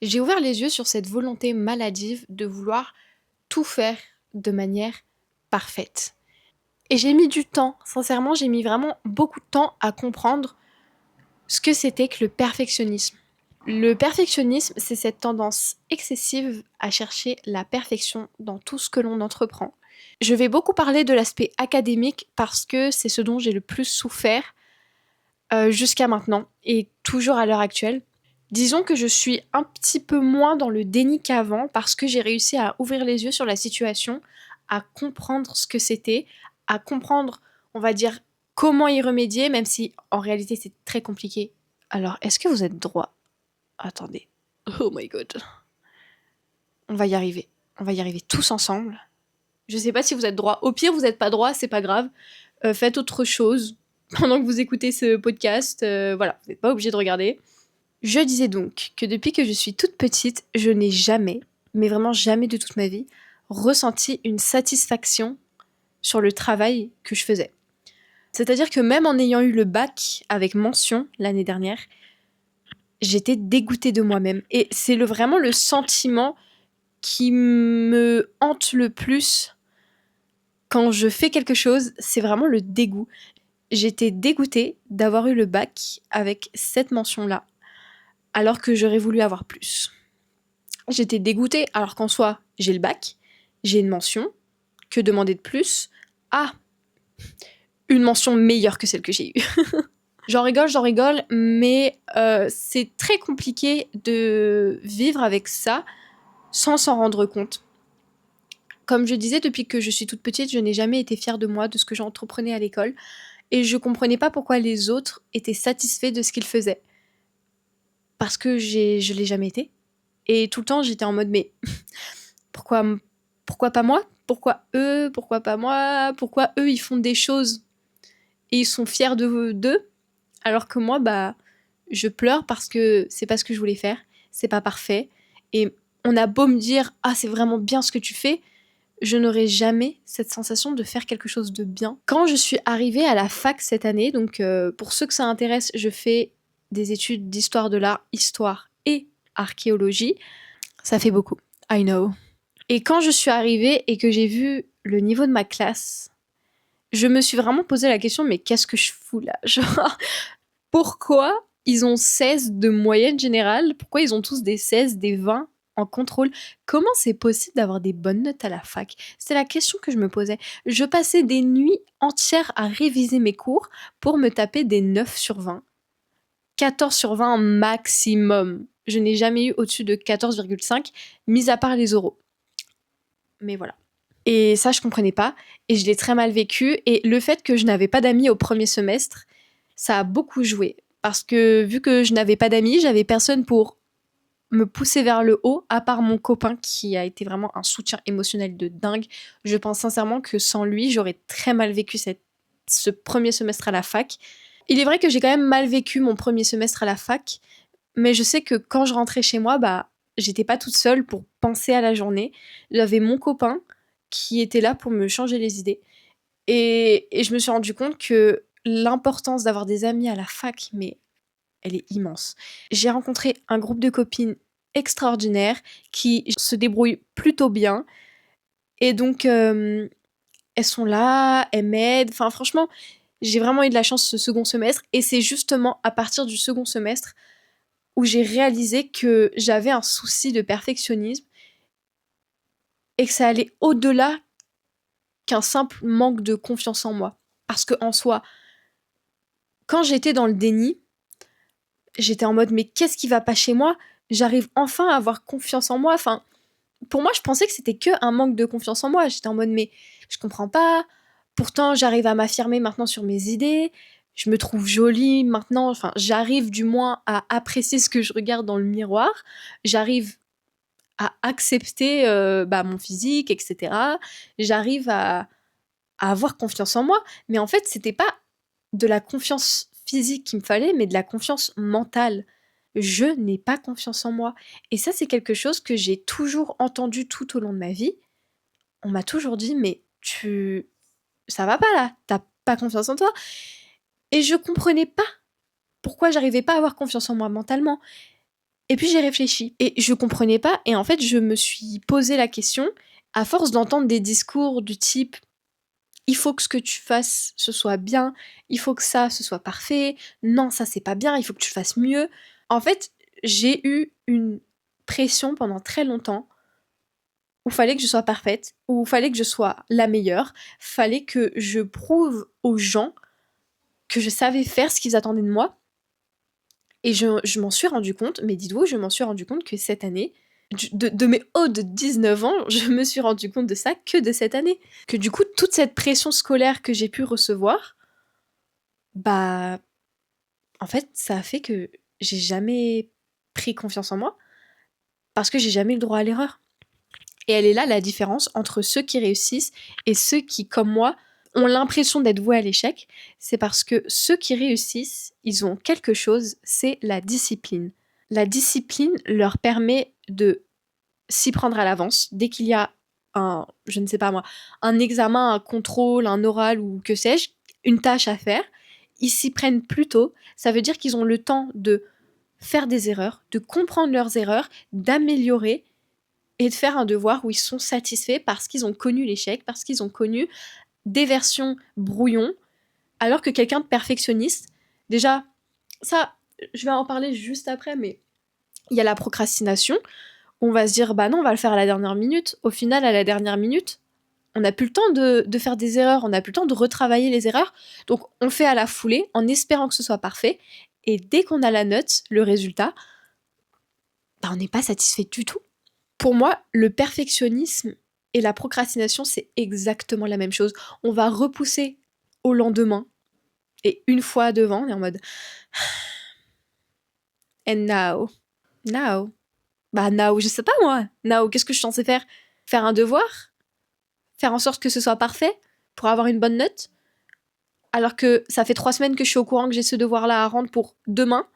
j'ai ouvert les yeux sur cette volonté maladive de vouloir tout faire de manière parfaite. Et j'ai mis du temps, sincèrement, j'ai mis vraiment beaucoup de temps à comprendre ce que c'était que le perfectionnisme. Le perfectionnisme, c'est cette tendance excessive à chercher la perfection dans tout ce que l'on entreprend. Je vais beaucoup parler de l'aspect académique parce que c'est ce dont j'ai le plus souffert jusqu'à maintenant et toujours à l'heure actuelle. Disons que je suis un petit peu moins dans le déni qu'avant parce que j'ai réussi à ouvrir les yeux sur la situation, à comprendre ce que c'était, à comprendre, on va dire, comment y remédier, même si en réalité c'est très compliqué. Alors, est-ce que vous êtes droit? Attendez. Oh my god. On va y arriver. On va y arriver tous ensemble. Je sais pas si vous êtes droit. Au pire, vous n'êtes pas droit, c'est pas grave. Faites autre chose pendant que vous écoutez ce podcast. Voilà, vous n'êtes pas obligé de regarder. Je disais donc que depuis que je suis toute petite, je n'ai jamais, mais vraiment jamais de toute ma vie, ressenti une satisfaction sur le travail que je faisais. C'est-à-dire que même en ayant eu le bac avec mention l'année dernière, j'étais dégoûtée de moi-même. Et c'est vraiment le sentiment qui me hante le plus quand je fais quelque chose, c'est vraiment le dégoût. J'étais dégoûtée d'avoir eu le bac avec cette mention-là, alors que j'aurais voulu avoir plus. J'étais dégoûtée alors qu'en soi, j'ai le bac, j'ai une mention, que demander de plus? Ah, une mention meilleure que celle que j'ai eue. J'en rigole, mais c'est très compliqué de vivre avec ça sans s'en rendre compte. Comme je disais, depuis que je suis toute petite, je n'ai jamais été fière de moi, de ce que j'entreprenais à l'école, et je comprenais pas pourquoi les autres étaient satisfaits de ce qu'ils faisaient. Parce que je l'ai jamais été. Et tout le temps, j'étais en mode, mais pourquoi, pourquoi pas moi? Pourquoi eux? Pourquoi pas moi? Pourquoi eux, ils font des choses et ils sont fiers d'eux, alors que moi, bah, je pleure parce que c'est pas ce que je voulais faire, c'est pas parfait. Et on a beau me dire, ah, c'est vraiment bien ce que tu fais, je n'aurai jamais cette sensation de faire quelque chose de bien. Quand je suis arrivée à la fac cette année, donc pour ceux que ça intéresse, je fais des études d'histoire de l'art, histoire et archéologie. Ça fait beaucoup, I know. Et quand je suis arrivée et que j'ai vu le niveau de ma classe, je me suis vraiment posé la question, mais qu'est-ce que je fous là? Genre, pourquoi ils ont 16 de moyenne générale? Pourquoi ils ont tous des 16, des 20 en contrôle? Comment c'est possible d'avoir des bonnes notes à la fac? C'est la question que je me posais. Je passais des nuits entières à réviser mes cours pour me taper des 9 sur 20. 14 sur 20 maximum. Je n'ai jamais eu au-dessus de 14,5, mis à part les oraux. Mais voilà. Et ça, je comprenais pas. Et je l'ai très mal vécu. Et le fait que je n'avais pas d'amis au premier semestre, ça a beaucoup joué. Parce que vu que je n'avais pas d'amis, j'avais personne pour me pousser vers le haut, à part mon copain qui a été vraiment un soutien émotionnel de dingue. Je pense sincèrement que sans lui, j'aurais très mal vécu ce premier semestre à la fac. Il est vrai que j'ai quand même mal vécu mon premier semestre à la fac, mais je sais que quand je rentrais chez moi, bah, j'étais pas toute seule pour penser à la journée. J'avais mon copain qui était là pour me changer les idées. Et je me suis rendu compte que l'importance d'avoir des amis à la fac, mais elle est immense. J'ai rencontré un groupe de copines extraordinaires qui se débrouillent plutôt bien. Et donc, elles sont là, elles m'aident. Enfin, franchement, j'ai vraiment eu de la chance ce second semestre. Et c'est justement à partir du second semestre où j'ai réalisé que j'avais un souci de perfectionnisme et que ça allait au-delà qu'un simple manque de confiance en moi. Parce que en soi, quand j'étais dans le déni, j'étais en mode mais qu'est-ce qui va pas chez moi? J'arrive enfin à avoir confiance en moi. Enfin, pour moi, je pensais que c'était que un manque de confiance en moi. J'étais en mode mais je comprends pas. Pourtant, j'arrive à m'affirmer maintenant sur mes idées. Je me trouve jolie maintenant. Enfin, j'arrive du moins à apprécier ce que je regarde dans le miroir. J'arrive à accepter bah, mon physique, etc. J'arrive à avoir confiance en moi. Mais en fait, c'était pas de la confiance physique qu'il me fallait, mais de la confiance mentale. Je n'ai pas confiance en moi. Et ça, c'est quelque chose que j'ai toujours entendu tout au long de ma vie. On m'a toujours dit, mais ça va pas là, t'as pas confiance en toi. Et je comprenais pas pourquoi j'arrivais pas à avoir confiance en moi mentalement. Et puis j'ai réfléchi et je comprenais pas et en fait je me suis posé la question à force d'entendre des discours du type il faut que ce que tu fasses ce soit bien, il faut que ça ce soit parfait, non ça c'est pas bien, il faut que tu fasses mieux. En fait, j'ai eu une pression pendant très longtemps où fallait que je sois parfaite, où fallait que je sois la meilleure, fallait que je prouve aux gens que je savais faire ce qu'ils attendaient de moi. Et je m'en suis rendu compte, mais dites-vous, je m'en suis rendu compte que cette année, de mes hauts de 19 ans, je me suis rendu compte de ça que de cette année. Que du coup, toute cette pression scolaire que j'ai pu recevoir, bah, en fait, ça a fait que j'ai jamais pris confiance en moi parce que j'ai jamais eu le droit à l'erreur. Et elle est là la différence entre ceux qui réussissent et ceux qui, comme moi, ont l'impression d'être voués à l'échec. C'est parce que ceux qui réussissent, ils ont quelque chose, c'est la discipline. La discipline leur permet de s'y prendre à l'avance dès qu'il y a un, je ne sais pas moi, un examen, un contrôle, un oral ou que sais-je, une tâche à faire. Ils s'y prennent plus tôt. Ça veut dire qu'ils ont le temps de faire des erreurs, de comprendre leurs erreurs, d'améliorer et de faire un devoir où ils sont satisfaits parce qu'ils ont connu l'échec, parce qu'ils ont connu des versions brouillons, alors que quelqu'un de perfectionniste, déjà, ça, je vais en parler juste après, mais il y a la procrastination. On va se dire, bah non, on va le faire à la dernière minute. Au final, à la dernière minute, on n'a plus le temps de faire des erreurs, on n'a plus le temps de retravailler les erreurs. Donc, on fait à la foulée en espérant que ce soit parfait. Et dès qu'on a la note, le résultat, bah, on n'est pas satisfait du tout. Pour moi, le perfectionnisme et la procrastination, c'est exactement la même chose. On va repousser au lendemain. Et une fois devant, on est en mode And now? Now? Bah now, je sais pas moi. Now, qu'est-ce que je suis censée faire? Faire un devoir? Faire en sorte que ce soit parfait pour avoir une bonne note? Alors que ça fait 3 semaines que je suis au courant que j'ai ce devoir-là à rendre pour demain.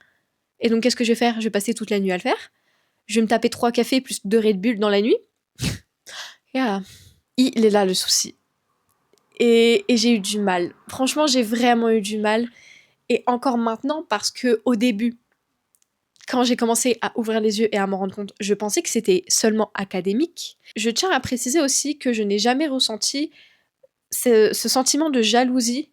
Et donc qu'est-ce que je vais faire? Je vais passer toute la nuit à le faire. Je vais me taper 3 cafés plus 2 Red Bull dans la nuit. Yeah. Il est là le souci. Et j'ai eu du mal. Franchement, j'ai vraiment eu du mal. Et encore maintenant, parce que au début, quand j'ai commencé à ouvrir les yeux et à m'en rendre compte, je pensais que c'était seulement académique. Je tiens à préciser aussi que je n'ai jamais ressenti ce sentiment de jalousie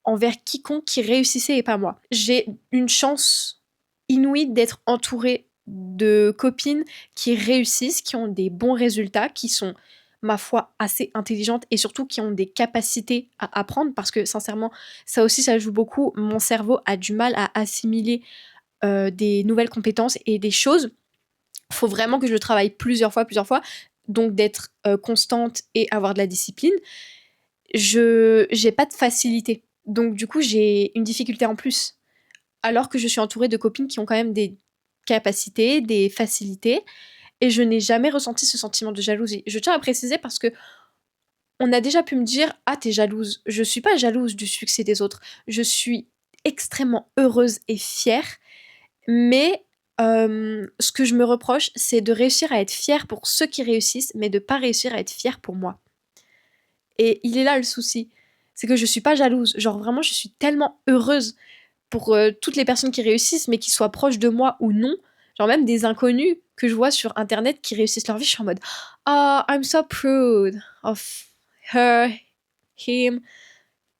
envers quiconque qui réussissait et pas moi. J'ai une chance inouïe d'être entourée de copines qui réussissent, qui ont des bons résultats, qui sont, ma foi, assez intelligentes et surtout qui ont des capacités à apprendre parce que sincèrement, ça aussi, ça joue beaucoup. Mon cerveau a du mal à assimiler des nouvelles compétences et des choses. Il faut vraiment que je le travaille plusieurs fois, donc d'être constante et avoir de la discipline. J'ai pas de facilité. Donc du coup, j'ai une difficulté en plus. Alors que je suis entourée de copines qui ont quand même des capacités, des facilités, et je n'ai jamais ressenti ce sentiment de jalousie. Je tiens à préciser parce que on a déjà pu me dire « Ah, t'es jalouse ». Je suis pas jalouse du succès des autres. Je suis extrêmement heureuse et fière, mais ce que je me reproche, c'est de réussir à être fière pour ceux qui réussissent, mais de pas réussir à être fière pour moi. Et il est là le souci. C'est que je suis pas jalouse. Genre vraiment, je suis tellement heureuse pour toutes les personnes qui réussissent, mais qui soient proches de moi ou non. Genre même des inconnus que je vois sur internet qui réussissent leur vie, je suis en mode Oh, I'm so proud of her, him,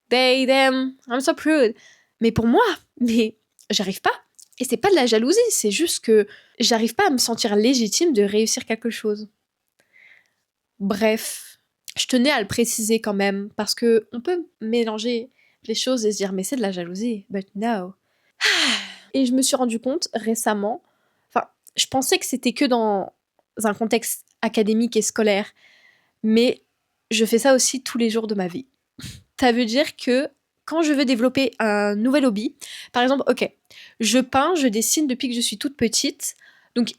they, them. I'm so proud. Mais pour moi, mais j'arrive pas. Et c'est pas de la jalousie, c'est juste que j'arrive pas à me sentir légitime de réussir quelque chose. Bref, je tenais à le préciser quand même, parce que on peut mélanger les choses et se dire mais c'est de la jalousie, but no. Et je me suis rendu compte récemment, enfin, je pensais que c'était que dans un contexte académique et scolaire, mais je fais ça aussi tous les jours de ma vie. Ça veut dire que quand je veux développer un nouvel hobby, par exemple, ok, je peins, je dessine depuis que je suis toute petite, donc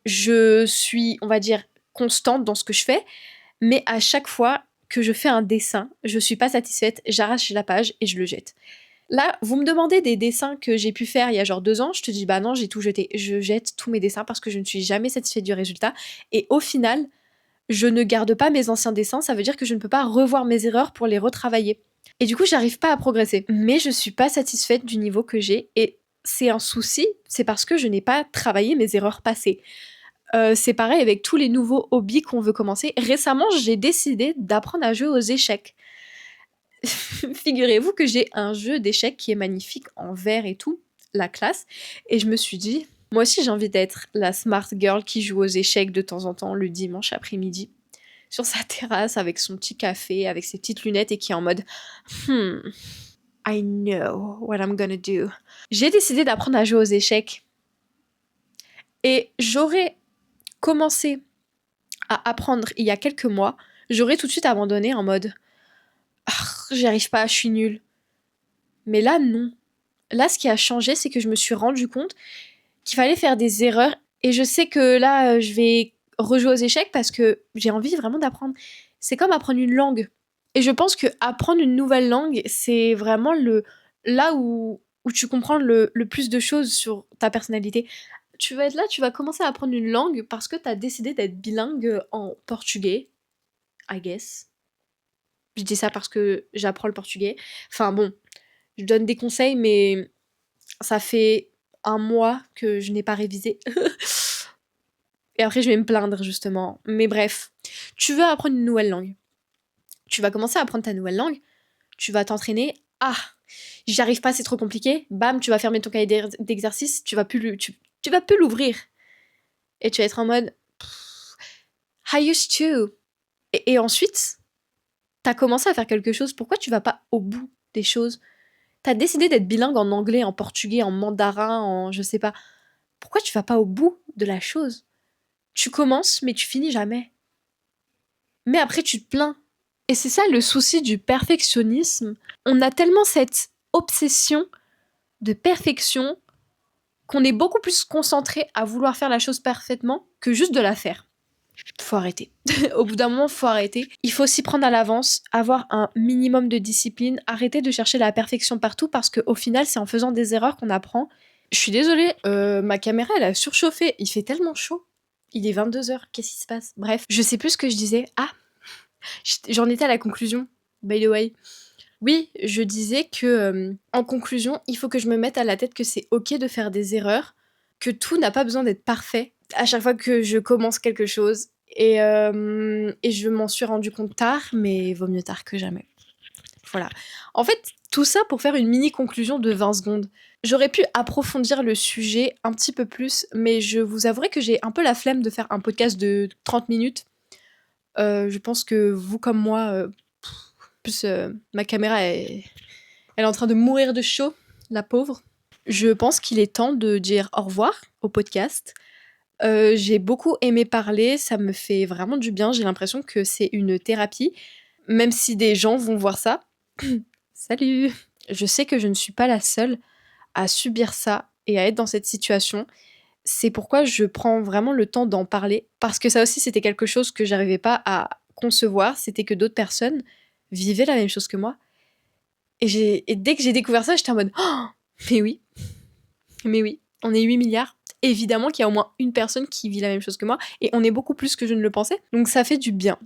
je suis, on va dire, constante dans ce que je fais, mais à chaque fois que je fais un dessin, je suis pas satisfaite, j'arrache la page et je le jette. Là, vous me demandez des dessins que j'ai pu faire il y a genre 2 ans, je te dis bah non, j'ai tout jeté. Je jette tous mes dessins parce que je ne suis jamais satisfaite du résultat. Et au final, je ne garde pas mes anciens dessins, ça veut dire que je ne peux pas revoir mes erreurs pour les retravailler. Et du coup, j'arrive pas à progresser. Mais je suis pas satisfaite du niveau que j'ai et c'est un souci, c'est parce que je n'ai pas travaillé mes erreurs passées. C'est pareil avec tous les nouveaux hobbies qu'on veut commencer. Récemment, j'ai décidé d'apprendre à jouer aux échecs. Figurez-vous que j'ai un jeu d'échecs qui est magnifique en vert et tout, la classe, et je me suis dit, moi aussi j'ai envie d'être la smart girl qui joue aux échecs de temps en temps le dimanche après-midi, sur sa terrasse avec son petit café, avec ses petites lunettes et qui est en mode Hmm, I know what I'm gonna do. J'ai décidé d'apprendre à jouer aux échecs et j'aurais commencé à apprendre il y a quelques mois, j'aurais tout de suite abandonné en mode ah, j'y arrive pas, je suis nulle. Mais là, non. Là, ce qui a changé, c'est que je me suis rendu compte qu'il fallait faire des erreurs. Et je sais que là, je vais rejouer aux échecs parce que j'ai envie vraiment d'apprendre. C'est comme apprendre une langue. Et je pense que apprendre une nouvelle langue, c'est vraiment là où tu comprends le plus de choses sur ta personnalité. Tu vas être là, tu vas commencer à apprendre une langue parce que tu as décidé d'être bilingue en portugais, I guess. Je dis ça parce que j'apprends le portugais. Enfin bon, je donne des conseils, mais ça fait un mois que je n'ai pas révisé. Et après, je vais me plaindre, justement. Mais bref, tu veux apprendre une nouvelle langue. Tu vas commencer à apprendre ta nouvelle langue. Tu vas t'entraîner. Ah, j'y arrive pas, c'est trop compliqué. Bam, tu vas fermer ton cahier d'exercice. Tu vas plus l'ouvrir. Et tu vas être en mode I used to. Et ensuite, t'as commencé à faire quelque chose. Pourquoi tu vas pas au bout des choses? T'as décidé d'être bilingue en anglais, en portugais, en mandarin, en je sais pas. Pourquoi tu vas pas au bout de la chose? Tu commences, mais tu finis jamais. Mais après, tu te plains. Et c'est ça le souci du perfectionnisme. On a tellement cette obsession de perfection qu'on est beaucoup plus concentré à vouloir faire la chose parfaitement que juste de la faire. Faut arrêter. Au bout d'un moment, faut arrêter. Il faut s'y prendre à l'avance, avoir un minimum de discipline, arrêter de chercher la perfection partout parce qu'au final, c'est en faisant des erreurs qu'on apprend. Je suis désolée, ma caméra, elle a surchauffé. Il fait tellement chaud. Il est 22h, qu'est-ce qui se passe? Bref, je sais plus ce que je disais. Ah, j'en étais à la conclusion, by the way. Oui, je disais que, en conclusion, il faut que je me mette à la tête que c'est ok de faire des erreurs, que tout n'a pas besoin d'être parfait à chaque fois que je commence quelque chose. Et je m'en suis rendu compte tard, mais vaut mieux tard que jamais. Voilà. En fait, tout ça pour faire une mini conclusion de 20 secondes. J'aurais pu approfondir le sujet un petit peu plus, mais je vous avouerai que j'ai un peu la flemme de faire un podcast de 30 minutes. Je pense que vous comme moi, plus ma caméra elle est en train de mourir de chaud, la pauvre. Je pense qu'il est temps de dire au revoir au podcast. J'ai beaucoup aimé parler, ça me fait vraiment du bien, j'ai l'impression que c'est une thérapie, même si des gens vont voir ça. Salut! Je sais que je ne suis pas la seule à subir ça et à être dans cette situation. C'est pourquoi je prends vraiment le temps d'en parler, parce que ça aussi c'était quelque chose que j'arrivais pas à concevoir, c'était que d'autres personnes vivaient la même chose que moi. Et dès que j'ai découvert ça, j'étais en mode oh, mais oui, mais oui, on est 8 milliards. Évidemment qu'il y a au moins une personne qui vit la même chose que moi, et on est beaucoup plus que je ne le pensais. Donc ça fait du bien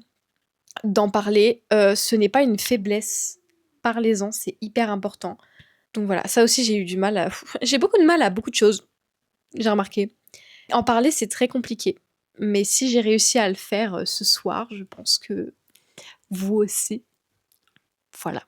d'en parler. Ce n'est pas une faiblesse. Parlez-en, c'est hyper important. Donc voilà, ça aussi j'ai eu du mal à... J'ai beaucoup de mal à beaucoup de choses, j'ai remarqué. En parler, c'est très compliqué. Mais si j'ai réussi à le faire ce soir, je pense que vous aussi. Voilà.